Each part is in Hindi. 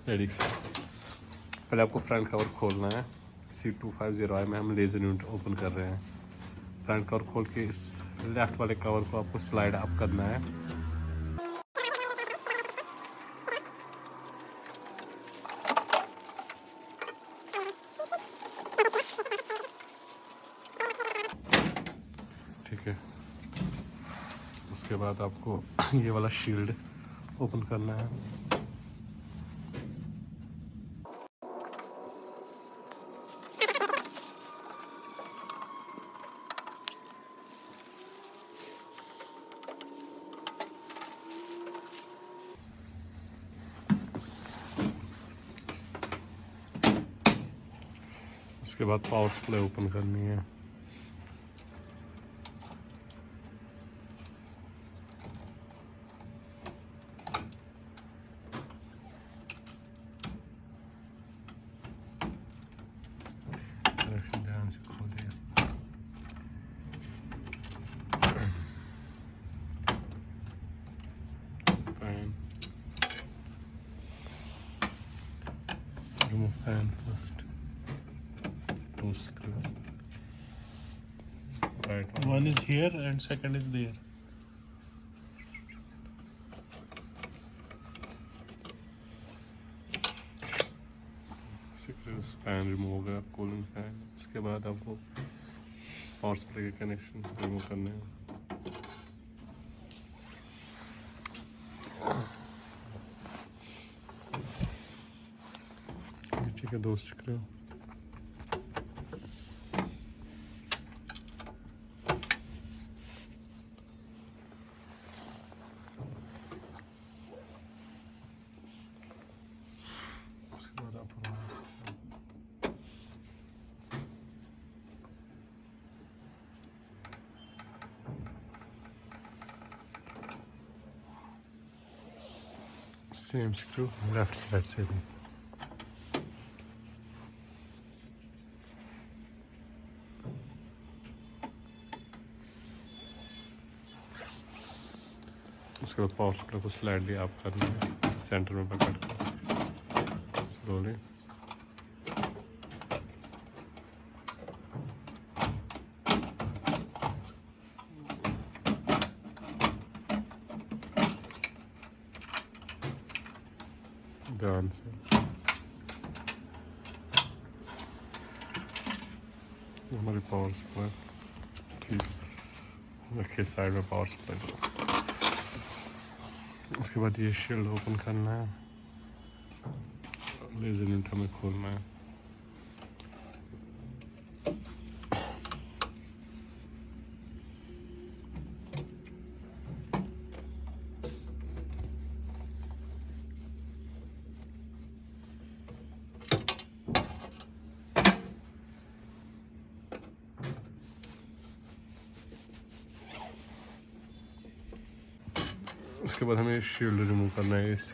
रेडी। पहले आपको फ्रंट कवर खोलना है। C250i में हम लेज़र यूनिट ओपन कर रहे हैं। फ्रंट कवर खोल के इस लेफ्ट वाले कवर को आपको स्लाइड अप करना है। ठीक है, उसके बाद आपको ये वाला शील्ड ओपन करना है। उसके बाद पावर सप्लाई ओपन करनी है। ध्यान से खोलिए। Fan, remove fan first. Two screws. Right One is here and second is there. screws, fan remove हो गया, कूलिंग फैन। उसके बाद आपको पावर सप्लाई के कनेक्शन रिमूव करने हैं। नीचे के 2 स्क्रू, उसके बाद आप सेम स्क्रू लेफ्ट साइड से भी। उसके बाद पावर सप्लाई को स्लाइडली आप करना है, सेंटर में पकड़ के स्लोली। ध्यान से हमारी पावर सप्लाई ठीक रखिए साइड में पावर सप्लाई को। उसके बाद ये शील्ड ओपन करना है, लेज़र यूनिट हमें खोलना है। उसके बाद हमें शील्ड रिमूव करना है इस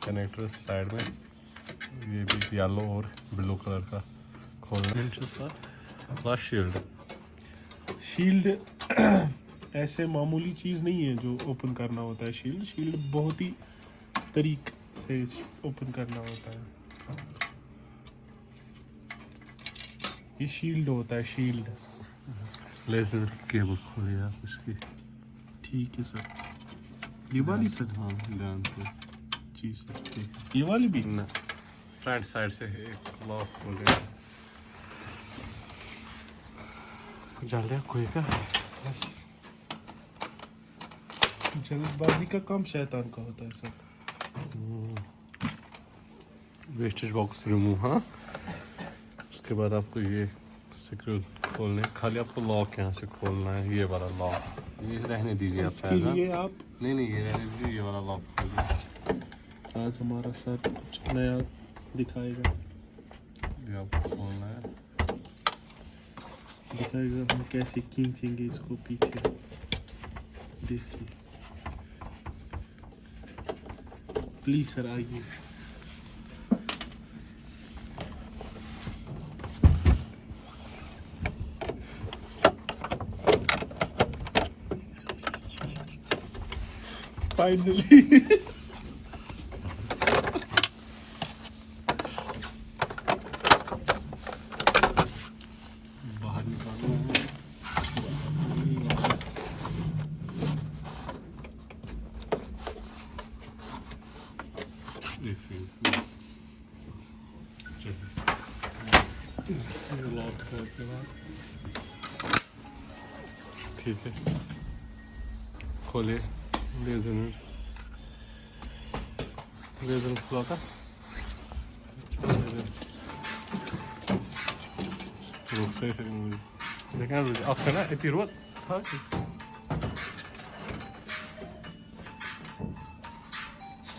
कनेक्टर साइड में। ये भी येलो और ब्लू कलर का खोलना है। शील्ड ऐसे मामूली चीज़ नहीं है जो ओपन करना होता है। शील्ड बहुत ही तरीके से ओपन करना होता है। ये शील्ड होता है, शील्ड। लेज़र केबल खोलिए आप इसकी। ठीक है सर। ये वाली सर? हाँ, ध्यान से। जी सर, ठीक। ये वाली भी ना, फ्रंट साइड से एक लॉक खोलिए। जल्दी कोई का बस। जल्दबाजी का काम शैतान का होता है सर। Wastage box remove. हाँ, उसके बाद आपको ये स्क्रू खोलने, खाली आपको लॉक यहाँ से खोलना है। ये वाला लॉक ये रहने दीजिए आप। इसके लिए आप नहीं ये रहने दीजिए, ये वाला लॉक खोलिए। आज हमारा सर कुछ नया दिखाएगा। ये आपको खोलना है, दिखाएगा हम कैसे खींचेंगे इसको पीछे। देखिए प्लीज सर आइए। फाइनली एक सेकंड बस चलिए लॉक करके बाद ठीक है खोलिए लेजर खुला था लेकिन आपका ना एपिरोड था कि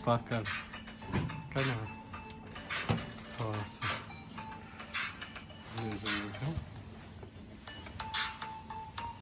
बात करना है थोड़ा सा